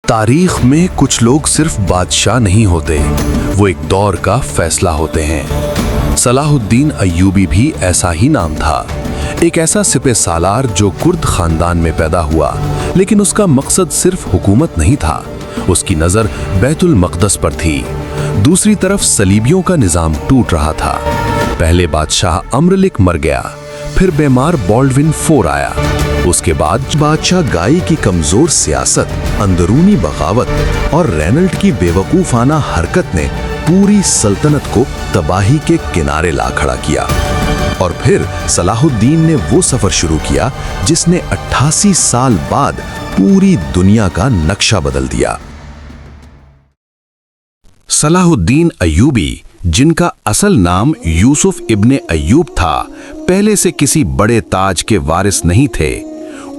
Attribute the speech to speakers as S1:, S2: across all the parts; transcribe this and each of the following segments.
S1: تاریخ میں کچھ لوگ صرف بادشاہ نہیں ہوتے، وہ ایک دور کا فیصلہ ہوتے ہیں۔ صلاح الدین ایوبی بھی ایسا ہی نام تھا، ایک ایسا سپہ سالار جو کرد خاندان میں پیدا ہوا، لیکن اس کا مقصد صرف حکومت نہیں تھا، اس کی نظر بیت المقدس پر تھی۔ دوسری طرف صلیبیوں کا نظام ٹوٹ رہا تھا۔ پہلے بادشاہ امرلک مر گیا، پھر بیمار بالڈون فور آیا، اس کے بعد بادشاہ گائی کی کمزور سیاست، اندرونی بغاوت اور رینلڈ کی بیوقوفانہ حرکت نے پوری سلطنت کو تباہی کے کنارے لا کھڑا کیا۔ اور پھر صلاح الدین نے وہ سفر شروع کیا جس نے 88 سال بعد پوری دنیا کا نقشہ بدل دیا۔ صلاح الدین ایوبی، جن کا اصل نام یوسف ابن ایوب تھا، پہلے سے کسی بڑے تاج کے وارث نہیں تھے۔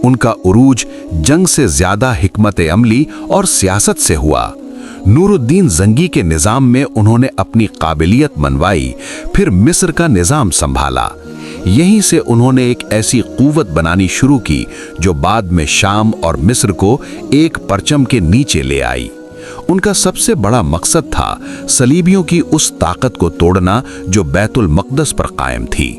S1: ان کا عروج جنگ سے زیادہ حکمت عملی اور سیاست سے ہوا۔ نور الدین زنگی کے نظام میں انہوں نے اپنی قابلیت منوائی، پھر مصر کا نظام سنبھالا۔ یہیں سے انہوں نے ایک ایسی قوت بنانی شروع کی جو بعد میں شام اور مصر کو ایک پرچم کے نیچے لے آئی۔ ان کا سب سے بڑا مقصد تھا صلیبیوں کی اس طاقت کو توڑنا جو بیت المقدس پر قائم تھی۔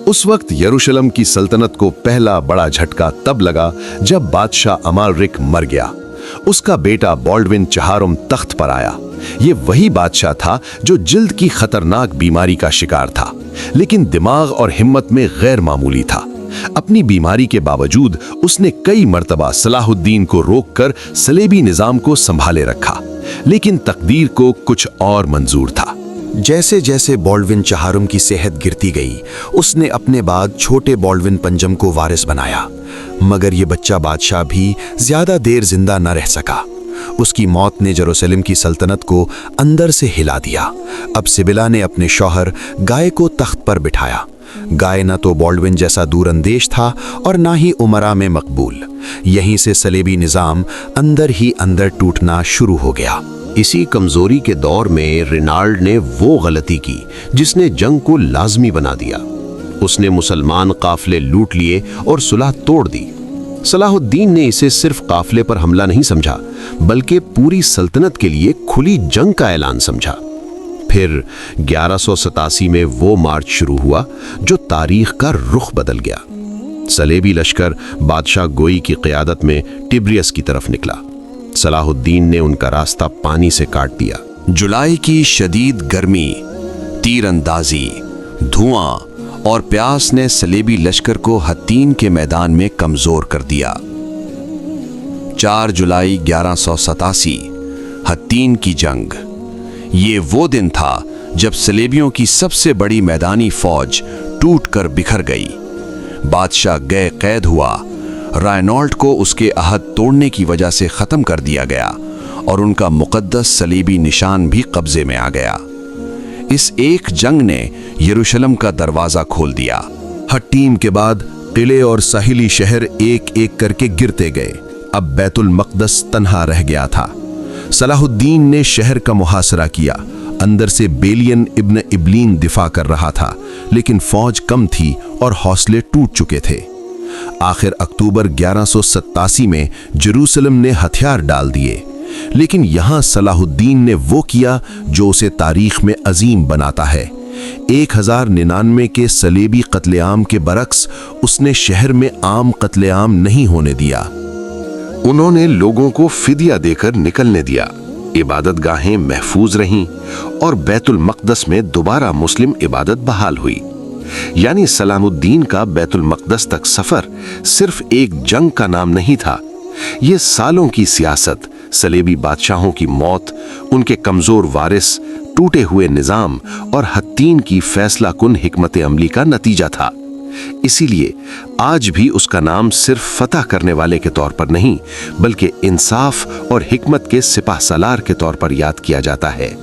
S2: اس وقت یروشلم کی سلطنت کو پہلا بڑا جھٹکا تب لگا جب بادشاہ امالرک مر گیا۔ اس کا بیٹا بالڈون چہارم تخت پر آیا۔ یہ وہی بادشاہ تھا جو جلد کی خطرناک بیماری کا شکار تھا، لیکن دماغ اور ہمت میں غیر معمولی تھا۔ اپنی بیماری کے باوجود اس نے کئی مرتبہ صلاح الدین کو روک کر صلیبی نظام کو سنبھالے رکھا، لیکن تقدیر کو کچھ اور منظور تھا۔
S3: جیسے جیسے بالڈون چہارم کی صحت گرتی گئی، اس نے اپنے بعد چھوٹے بالڈون پنجم کو وارث بنایا، مگر یہ بچہ بادشاہ بھی زیادہ دیر زندہ نہ رہ سکا۔ اس کی موت نے یروشلم کی سلطنت کو اندر سے ہلا دیا۔ اب سبیلا نے اپنے شوہر گائے کو تخت پر بٹھایا۔ گائے نہ تو بالڈون جیسا دور اندیش تھا اور نہ ہی امراء میں مقبول۔ یہیں سے صلیبی نظام اندر ہی اندر ٹوٹنا شروع ہو گیا۔
S4: اسی کمزوری کے دور میں رینالڈ نے وہ غلطی کی جس نے جنگ کو لازمی بنا دیا۔ اس نے مسلمان قافلے لوٹ لیے اور صلح توڑ دی۔ صلاح الدین نے اسے صرف قافلے پر حملہ نہیں سمجھا، بلکہ پوری سلطنت کے لیے کھلی جنگ کا اعلان سمجھا۔ پھر 1187 میں وہ مارچ شروع ہوا جو تاریخ کا رخ بدل گیا۔ صلیبی لشکر بادشاہ گوئی کی قیادت میں ٹبریس کی طرف نکلا۔ صلاح الدین نے ان کا راستہ پانی سے کاٹ دیا۔
S1: جولائی کی شدید گرمی، تیر اندازی، دھواں اور پیاس نے صلیبی لشکر کو حطین کے میدان میں کمزور کر دیا۔ 4 جولائی 1187، حطین کی جنگ۔ یہ وہ دن تھا جب صلیبیوں کی سب سے بڑی میدانی فوج ٹوٹ کر بکھر گئی۔ بادشاہ گئے قید ہوا، رائنالڈ کو اس کے عہد توڑنے کی وجہ سے ختم کر دیا گیا اور ان کا مقدس صلیبی نشان بھی قبضے میں آ گیا۔ اس ایک جنگ نے یروشلم کا دروازہ کھول دیا۔
S2: حطیم کے بعد قلعے اور ساحلی شہر ایک ایک کر کے گرتے گئے۔ اب بیت المقدس تنہا رہ گیا تھا۔ صلاح الدین نے شہر کا محاصرہ کیا۔ اندر سے بیلین ابن ابلین دفاع کر رہا تھا، لیکن فوج کم تھی اور حوصلے ٹوٹ چکے تھے۔ آخر اکتوبر 1187 میں جروسلم نے ہتھیار ڈال دیے، لیکن یہاں صلاح الدین نے وہ کیا جو اسے تاریخ میں عظیم بناتا ہے۔ 1099 کے صلیبی قتل عام کے برعکس اس نے شہر میں عام قتل عام نہیں ہونے دیا۔
S4: انہوں نے لوگوں کو فدیہ دے کر نکلنے دیا، عبادت گاہیں محفوظ رہیں اور بیت المقدس میں دوبارہ مسلم عبادت بحال ہوئی۔ یعنی صلاح الدین کا بیت المقدس تک سفر صرف ایک جنگ کا نام نہیں تھا، یہ سالوں کی سیاست، صلیبی بادشاہوں کی موت، ان کے کمزور وارث، ٹوٹے ہوئے نظام اور حطین کی فیصلہ کن حکمت عملی کا نتیجہ تھا۔ اسی لیے آج بھی اس کا نام صرف فتح کرنے والے کے طور پر نہیں، بلکہ انصاف اور حکمت کے سپہ سالار کے طور پر یاد کیا جاتا ہے۔